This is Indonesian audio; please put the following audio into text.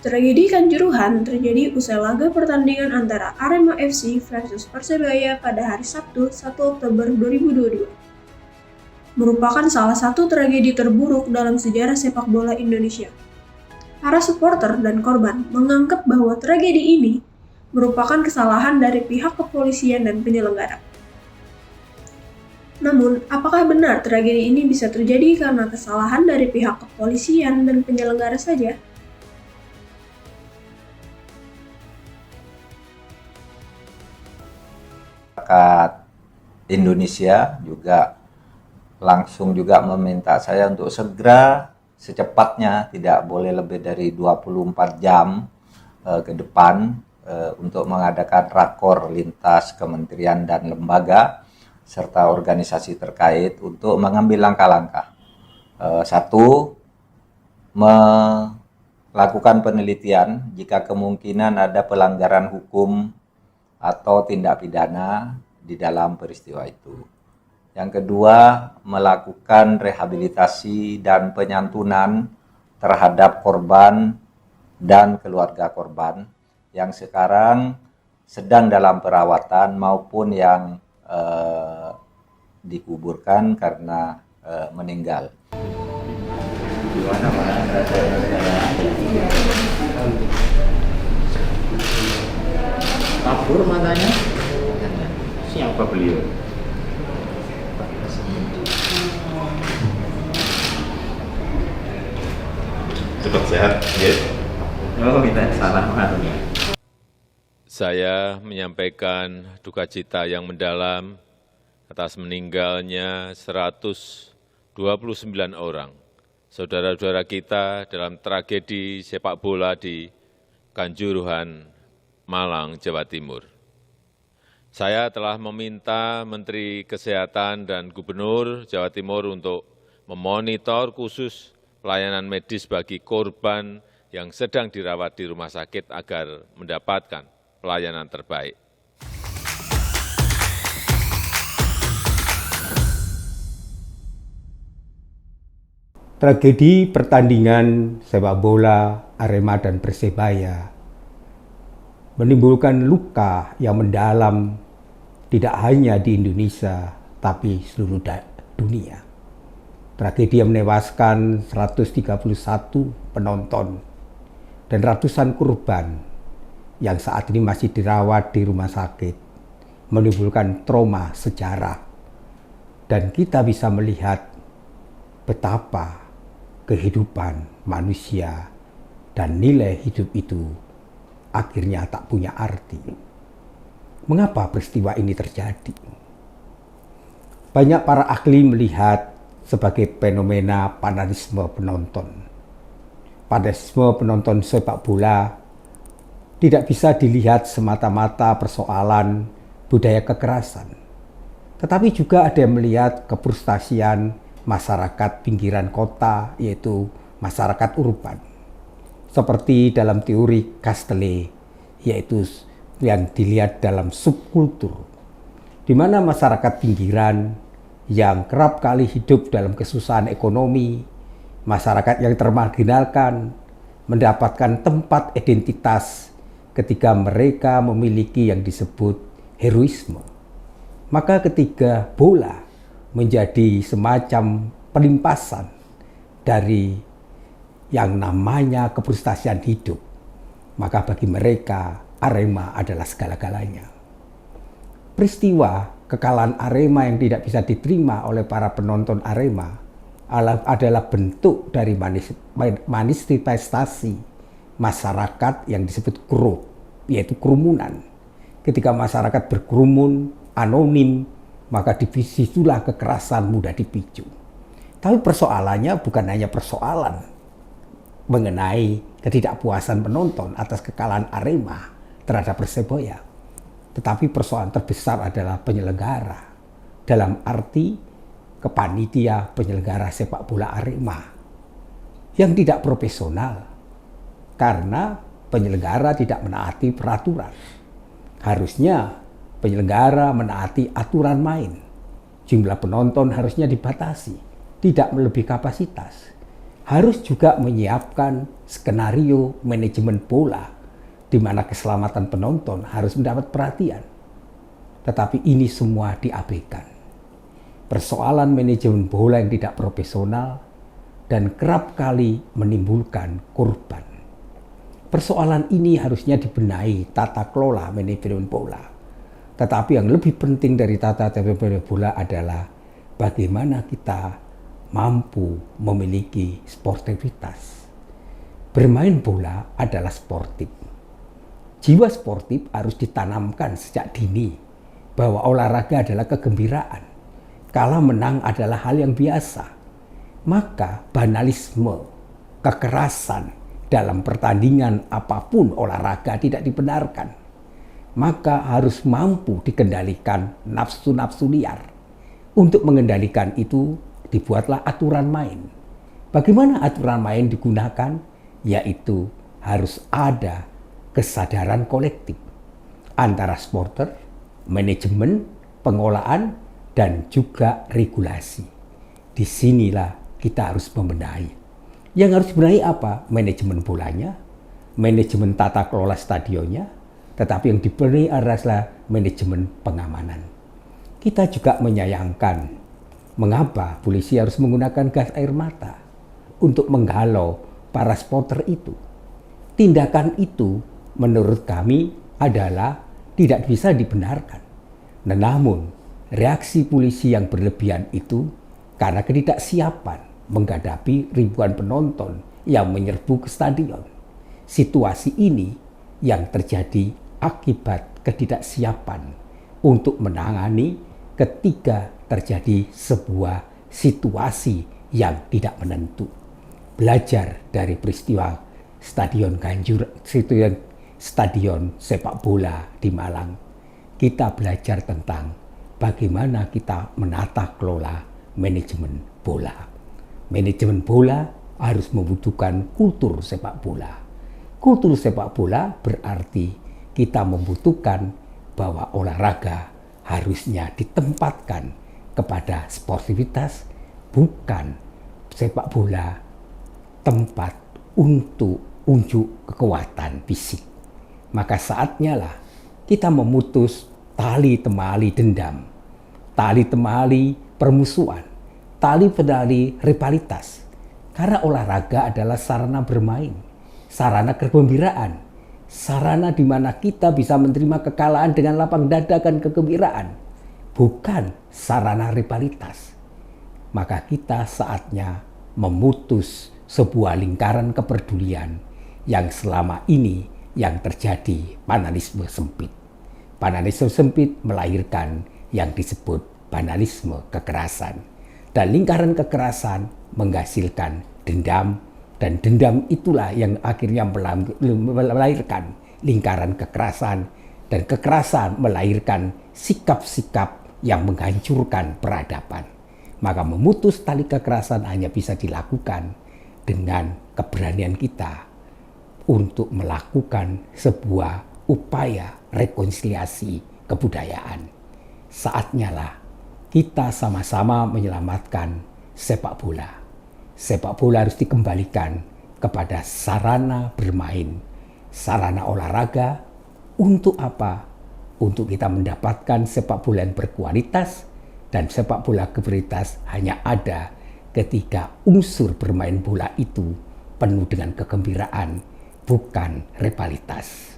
Tragedi Kanjuruhan terjadi usai laga pertandingan antara Arema FC versus Persebaya pada hari Sabtu 1 Oktober 2022. Merupakan salah satu tragedi terburuk dalam sejarah sepak bola Indonesia. Para supporter dan korban menganggap bahwa tragedi ini merupakan kesalahan dari pihak kepolisian dan penyelenggara. Namun, apakah benar tragedi ini bisa terjadi karena kesalahan dari pihak kepolisian dan penyelenggara saja? Masyarakat Indonesia langsung juga meminta saya untuk segera secepatnya, tidak boleh lebih dari 24 jam ke depan untuk mengadakan rakor lintas kementerian dan lembaga serta organisasi terkait untuk mengambil langkah-langkah. Satu, melakukan penelitian jika kemungkinan ada pelanggaran hukum atau tindak pidana di dalam peristiwa itu. Yang kedua, melakukan rehabilitasi dan penyantunan terhadap korban dan keluarga korban yang sekarang sedang dalam perawatan maupun yang dikuburkan karena meninggal. Kabur matanya. Siapa beliau? Cepat sehat, ya. Oh, minta salaman. Saya menyampaikan duka cita yang mendalam atas meninggalnya 129 orang saudara-saudara kita dalam tragedi sepak bola di Kanjuruhan, Malang, Jawa Timur. Saya telah meminta Menteri Kesehatan dan Gubernur Jawa Timur untuk memonitor khusus pelayanan medis bagi korban yang sedang dirawat di rumah sakit agar mendapatkan pelayanan terbaik. Tragedi pertandingan sepak bola Arema dan Persebaya menimbulkan luka yang mendalam tidak hanya di Indonesia tapi seluruh dunia. Tragedi yang menewaskan 131 penonton dan ratusan korban yang saat ini masih dirawat di rumah sakit menimbulkan trauma sejarah. Dan kita bisa melihat betapa kehidupan manusia dan nilai hidup itu akhirnya tak punya arti. Mengapa peristiwa ini terjadi? Banyak para ahli melihat sebagai fenomena fanatisme penonton. Fanatisme penonton sepak bola tidak bisa dilihat semata-mata persoalan budaya kekerasan, tetapi juga ada yang melihat kefrustasian masyarakat pinggiran kota, yaitu masyarakat urban. Seperti dalam teori Castelli, yaitu yang dilihat dalam subkultur, di mana masyarakat pinggiran yang kerap kali hidup dalam kesusahan ekonomi, masyarakat yang termarginalkan, mendapatkan tempat identitas ketika mereka memiliki yang disebut heroisme. Maka ketika bola menjadi semacam pelimpasan dari yang namanya kefrustasian hidup, maka bagi mereka Arema adalah segala-galanya. Peristiwa kekalahan Arema yang tidak bisa diterima oleh para penonton Arema adalah bentuk dari manifestasi masyarakat yang disebut grup, yaitu kerumunan. Ketika masyarakat berkerumun, anonim, maka disitulah kekerasan mudah dipicu. Tapi persoalannya bukan hanya persoalan mengenai ketidakpuasan penonton atas kekalahan Arema terhadap Persebaya, tetapi persoalan terbesar adalah penyelenggara, dalam arti kepanitia penyelenggara sepak bola Arema yang tidak profesional karena penyelenggara tidak menaati peraturan. Harusnya penyelenggara menaati aturan main. Jumlah penonton harusnya dibatasi, tidak melebihi kapasitas. harus juga menyiapkan skenario manajemen bola di mana keselamatan penonton harus mendapat perhatian. Tetapi ini semua diabaikan. Persoalan manajemen bola yang tidak profesional dan kerap kali menimbulkan korban. Persoalan ini harusnya dibenahi tata kelola manajemen bola. Tetapi yang lebih penting dari tata kelola bola adalah bagaimana kita mampu memiliki sportivitas. Bermain bola adalah sportif. Jiwa sportif harus ditanamkan sejak dini bahwa olahraga adalah kegembiraan. Kalah menang adalah hal yang biasa. Maka banalisme, kekerasan dalam pertandingan apapun olahraga tidak dibenarkan. Maka harus mampu dikendalikan nafsu-nafsu liar. Untuk mengendalikan itu dibuatlah aturan main. Bagaimana aturan main digunakan? Yaitu harus ada kesadaran kolektif antara supporter, manajemen, pengolahan, dan juga regulasi. Disinilah kita harus membenahi. Yang harus dibenahi apa? Manajemen bolanya, manajemen tata kelola stadionnya, tetapi yang dibenahi adalah manajemen pengamanan. Kita juga menyayangkan mengapa polisi harus menggunakan gas air mata untuk menghalau para supporter itu. Tindakan itu menurut kami adalah tidak bisa dibenarkan. Namun, reaksi polisi yang berlebihan itu karena ketidaksiapan menghadapi ribuan penonton yang menyerbu ke stadion. Situasi ini yang terjadi akibat ketidaksiapan untuk menangani ketika terjadi sebuah situasi yang tidak menentu. Belajar dari peristiwa Stadion sepak bola di Malang, kita belajar tentang bagaimana kita menata kelola manajemen bola. Manajemen bola harus membutuhkan kultur sepak bola. Kultur sepak bola berarti kita membutuhkan bahwa olahraga harusnya ditempatkan kepada sportivitas, bukan sepak bola tempat untuk unjuk kekuatan fisik. Maka saatnya lah kita memutus tali temali dendam, tali temali permusuhan, tali temali rivalitas. Karena olahraga adalah sarana bermain, sarana kegembiraan, sarana di mana kita bisa menerima kekalahan dengan lapang dada dan kegembiraan, bukan sarana rivalitas. Maka kita saatnya memutus sebuah lingkaran kepedulian yang selama ini yang terjadi banalisme sempit. Banalisme sempit melahirkan yang disebut banalisme kekerasan. Dan lingkaran kekerasan menghasilkan dendam, dan dendam itulah yang akhirnya melahirkan lingkaran kekerasan, dan kekerasan melahirkan sikap-sikap yang menghancurkan peradaban. Maka memutus tali kekerasan hanya bisa dilakukan dengan keberanian kita untuk melakukan sebuah upaya rekonsiliasi kebudayaan. Saatnya lah kita sama-sama menyelamatkan sepak bola. Sepak bola harus dikembalikan kepada sarana bermain, sarana olahraga. Untuk apa? Untuk kita mendapatkan sepak bola yang berkualitas, dan sepak bola berkualitas hanya ada ketika unsur bermain bola itu penuh dengan kegembiraan, bukan rivalitas.